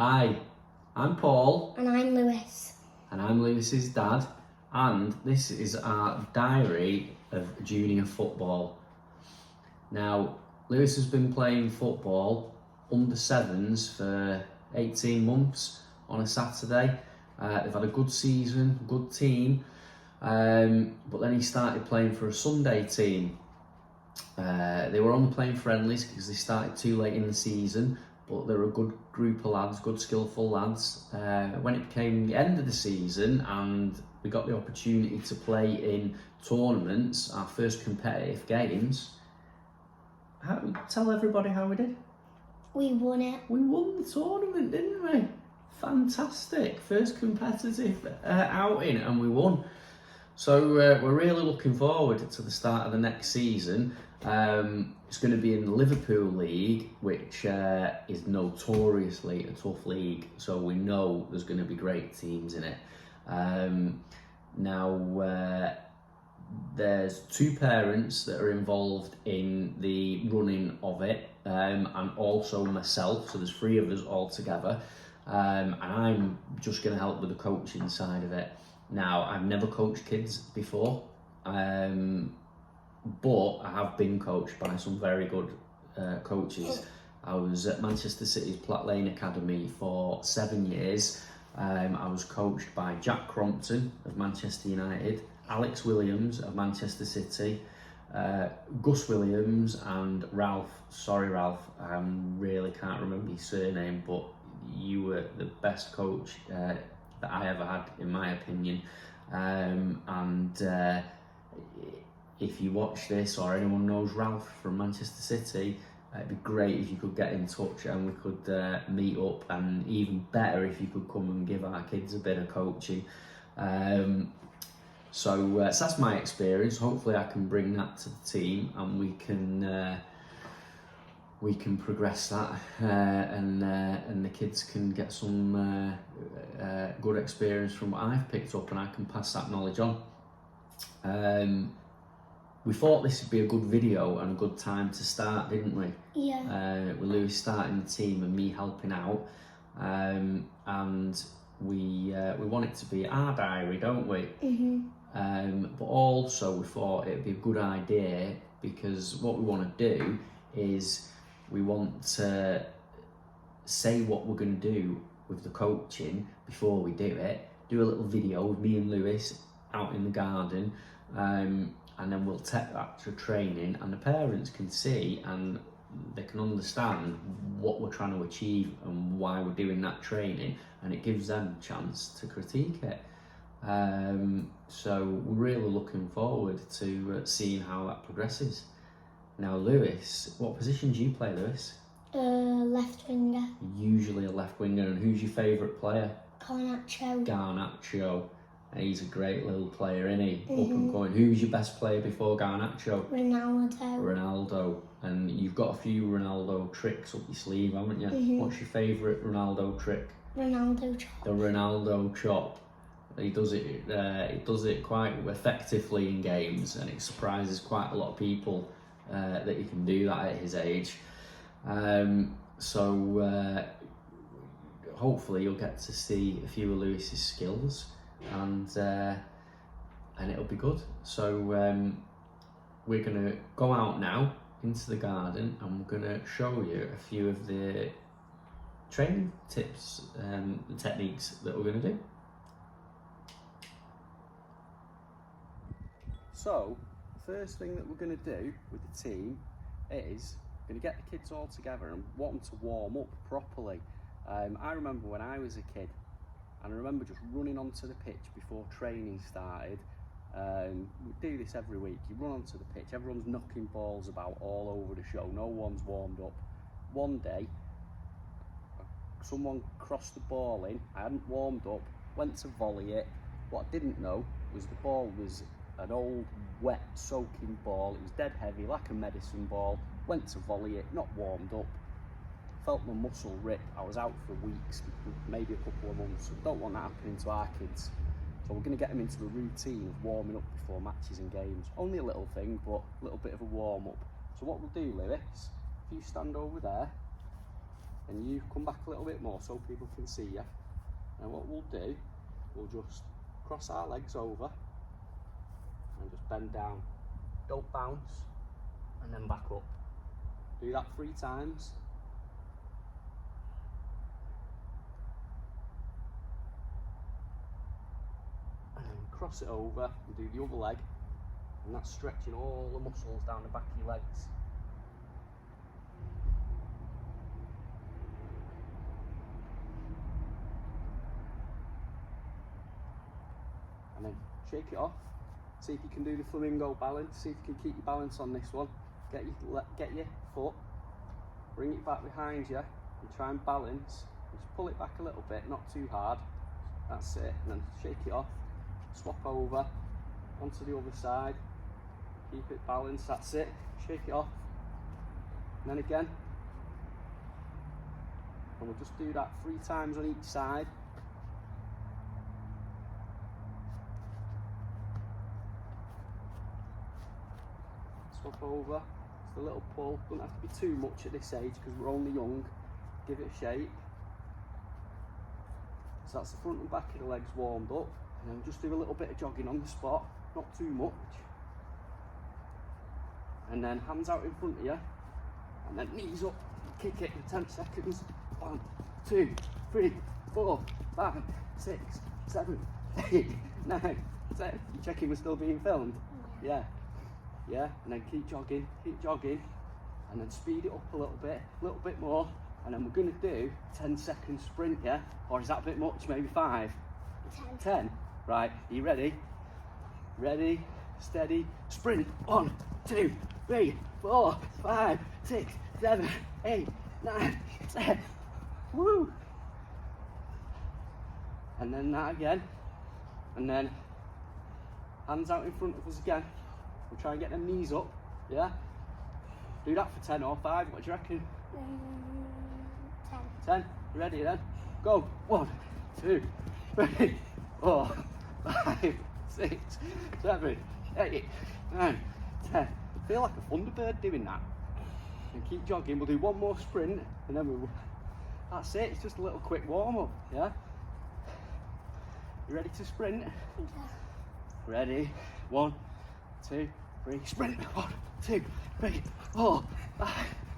Hi, I'm Paul. And I'm Lewis. And I'm Lewis's dad. And this is our diary of junior football. Now, Lewis has been playing football under sevens for 18 months on a Saturday. They've had a good season, good team. But then he started playing for a Sunday team. They were only playing friendlies because they started too late in the season, but they were a good group of lads, good skillful lads. When it became the end of the season and we got the opportunity to play in tournaments, our first competitive games, tell everybody how we did. We won it. We won the tournament, didn't we? Fantastic. First competitive outing and we won. So we're really looking forward to the start of the next season. It's going to be in the Liverpool League, which is notoriously a tough league. So we know there's going to be great teams in it. Now, there's two parents that are involved in the running of it, and also myself. So there's three of us all together. And I'm just going to help with the coaching side of it. Now, I've never coached kids before, but I have been coached by some very good coaches. I was at Manchester City's Platt Lane Academy for 7 years. I was coached by Jack Crompton of Manchester United, Alex Williams of Manchester City, Gus Williams and Ralph. Sorry, Ralph, I really can't remember your surname, but you were the best coach that I ever had, in my opinion. If you watch this or anyone knows Ralph from Manchester City, it'd be great if you could get in touch and we could meet up, and even better if you could come and give our kids a bit of coaching. So that's my experience. Hopefully I can bring that to the team and we can progress that and the kids can get some good experience from what I've picked up, and I can pass that knowledge on. We thought this would be a good video and a good time to start, didn't we? Yeah. With Lewis starting the team and me helping out, and we want it to be our diary, don't we? But also we thought it'd be a good idea, because what we want to do is we want to say what we're going to do with the coaching before we do it. Do a little video with me and Lewis out in the garden, and then we'll take that to training, and the parents can see and they can understand what we're trying to achieve and why we're doing that training, and it gives them a chance to critique it. So we're really looking forward to seeing how that progresses. Now, Lewis, what position do you play, Lewis? Left winger. Usually a left winger. And who's your favourite player? Garnacho. Garnacho. He's a great little player, isn't he? Up and going. Who's your best player before Garnacho? Ronaldo. And you've got a few Ronaldo tricks up your sleeve, haven't you? What's your favourite Ronaldo trick? Ronaldo chop. The Ronaldo chop. He does it quite effectively in games, and it surprises quite a lot of people that he can do that at his age. So hopefully you'll get to see a few of Lewis's skills, and it'll be good. So we're gonna go out now into the garden and we're gonna show you a few of the training tips and techniques that we're gonna do. So, the first thing that we're going to do with the team is going to get the kids all together and want them to warm up properly. I remember when I was a kid, and I remember just running onto the pitch before training started. We do this every week. You run onto the pitch, everyone's knocking balls about all over the show, no one's warmed up. One day, someone crossed the ball in, I hadn't warmed up, went to volley it. What I didn't know was the ball was an old, wet, soaking ball. It was dead heavy, like a medicine ball. Went to volley it, not warmed up. Felt my muscle rip. I was out for weeks, maybe a couple of months. Don't want that happening to our kids. So we're going to get them into the routine of warming up before matches and games. Only a little thing, but a little bit of a warm up. So what we'll do, Lewis, if you stand over there, and you come back a little bit more so people can see you. And what we'll do, we'll just cross our legs over and just bend down. Don't bounce, and then back up. Do that 3 times. And then cross it over and do the other leg, and that's stretching all the muscles down the back of your legs. And then shake it off. See if you can do the flamingo balance. See if you can keep your balance on this one. Get your foot, bring it back behind you, and try and balance. Just pull it back a little bit, not too hard. That's it. And then shake it off. Swap over onto the other side. Keep it balanced. That's it. Shake it off. And then again. And we'll just do that 3 times on each side. Swap over, just a little pull, doesn't have to be too much at this age because we're only young. Give it a shape. So that's the front and back of the legs warmed up, and then just do a little bit of jogging on the spot, not too much. And then hands out in front of you, and then knees up, kick it in 10 seconds. 1, 2, 3, 4, 5, 6, 7, 8, 9, 10. You checking we're still being filmed? Yeah. Yeah, and then keep jogging, and then speed it up a little bit more, and then we're going to do 10-second sprint, yeah? Or is that a bit much, maybe 5? 10? Right, are you ready? Ready, steady, sprint. 1, 2, 3, 4, 5, 6, 7, 8, 9, 10. Woo! And then that again, and then hands out in front of us again. We'll try and get them knees up, yeah? Do that for 10 or 5, what do you reckon? 10. 10, you ready then? Go, 1, 2, 3, 4, 5, 6, 7, 8, 9, 10. I feel like a Thunderbird doing that. And keep jogging, we'll do one more sprint, and then that's it, it's just a little quick warm up, yeah? You ready to sprint? Yeah. Ready, 1, 2, 3, sprint. 1, 2, 3, 4, 5,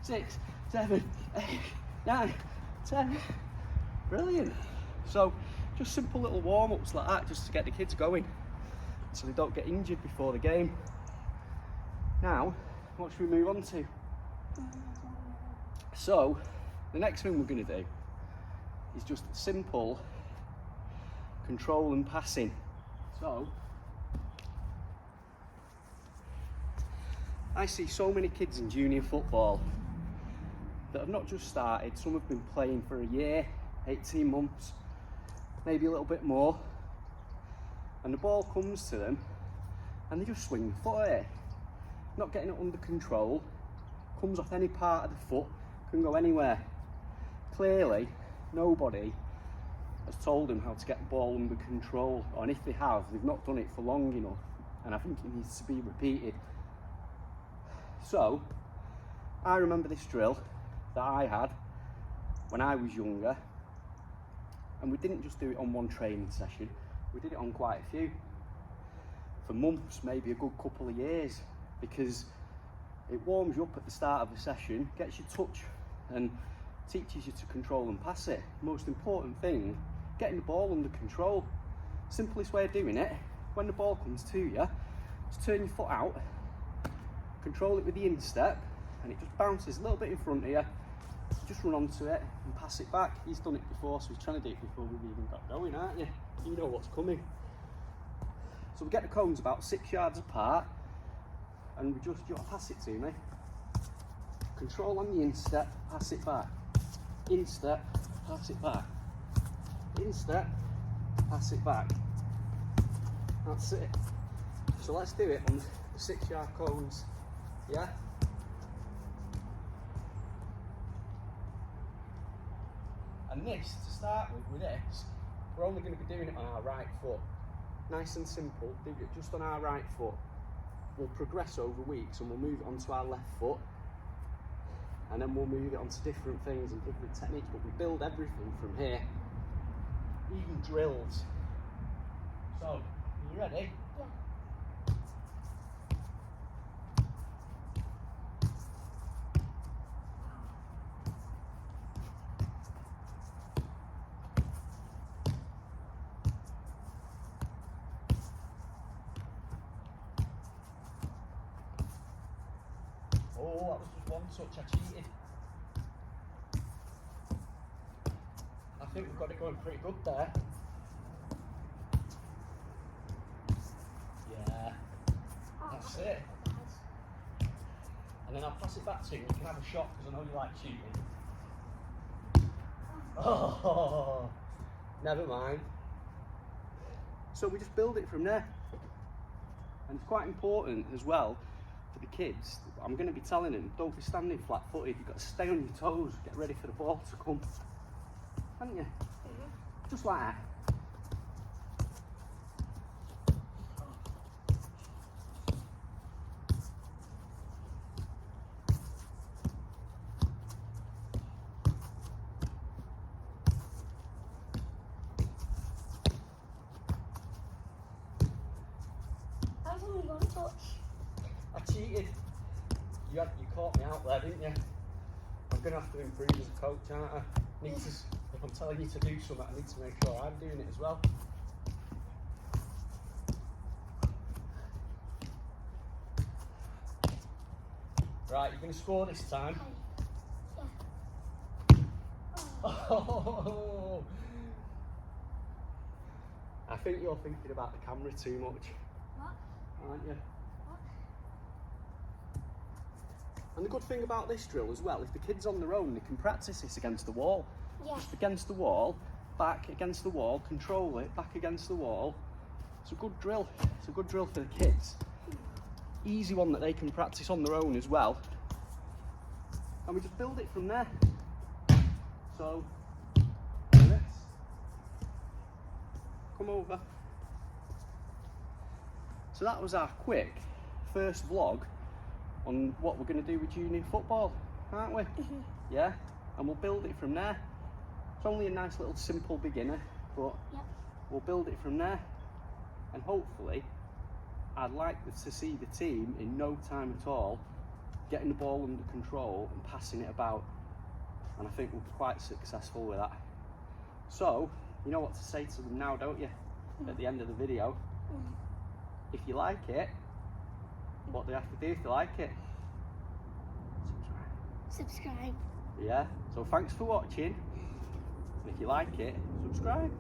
6, 7, 8, 9, 10. Brilliant. So just simple little warm-ups like that, just to get the kids going so they don't get injured before the game. Now, what should we move on to? So the next thing we're going to do is just simple control and passing. So I see so many kids in junior football that have not just started, some have been playing for a year, 18 months, maybe a little bit more, and the ball comes to them and they just swing the foot at it, not getting it under control, comes off any part of the foot, can go anywhere. Clearly, nobody has told them how to get the ball under control, and if they have, they've not done it for long enough, and I think it needs to be repeated. So, I remember this drill that I had when I was younger, and we didn't just do it on one training session, we did it on quite a few, for months, maybe a good couple of years, because it warms you up at the start of a session, gets you touch, and teaches you to control and pass it. Most important thing, getting the ball under control. Simplest way of doing it, when the ball comes to you, just turn your foot out, control it with the instep, and it just bounces a little bit in front of you. Just run onto it and pass it back. He's done it before, so he's trying to do it before we've even got going, aren't you? You know what's coming. So we get the cones about 6 yards apart, and we just, you want to pass it to me. Control on the instep, pass it back. Instep, pass it back. Instep, pass it back. That's it. So let's do it on the 6 yard cones, yeah? And this, to start with this, we're only going to be doing it on our right foot. Nice and simple, do it just on our right foot. We'll progress over weeks and we'll move it onto our left foot. and then we'll move it on to different things and different techniques, but we build everything from here, even drills. So, are you ready? Yeah. Oh, that was just one touch, I cheated. I think we've got it going pretty good there. Yeah, that's it. And then I'll pass it back to you and you can have a shot because I know you like cheating. Oh, never mind. So we just build it from there. And it's quite important as well for the kids. I'm going to be telling them, don't be standing flat footed, you've got to stay on your toes, get ready for the ball to come. Haven't you? Mm-hmm. Just like that. That was only one touch. I cheated. You caught me out there, didn't you? I'm going to have to improve as a coach, aren't I? If I'm telling you to do something, I need to make sure I'm doing it as well. Right, you're going to score this time. Yeah. Oh. I think you're thinking about the camera too much. What? Aren't you? What? And the good thing about this drill as well, if the kid's on their own, they can practice this against the wall. Yeah. Just against the wall, back against the wall, control it, back against the wall. It's a good drill. It's a good drill for the kids. Easy one that they can practice on their own as well. And we just build it from there. So, like this. Come over. So that was our quick first vlog on what we're going to do with junior football, aren't we? Mhm. Yeah, and we'll build it from there. It's only a nice little simple beginner, but Yep. we'll build it from there. And hopefully, I'd like to see the team in no time at all getting the ball under control and passing it about. And I think we'll be quite successful with that. So, you know what to say to them now, don't you? At the end of the video. If you like it, what do you have to do if you like it? Subscribe. Yeah, so thanks for watching. If you like it, subscribe.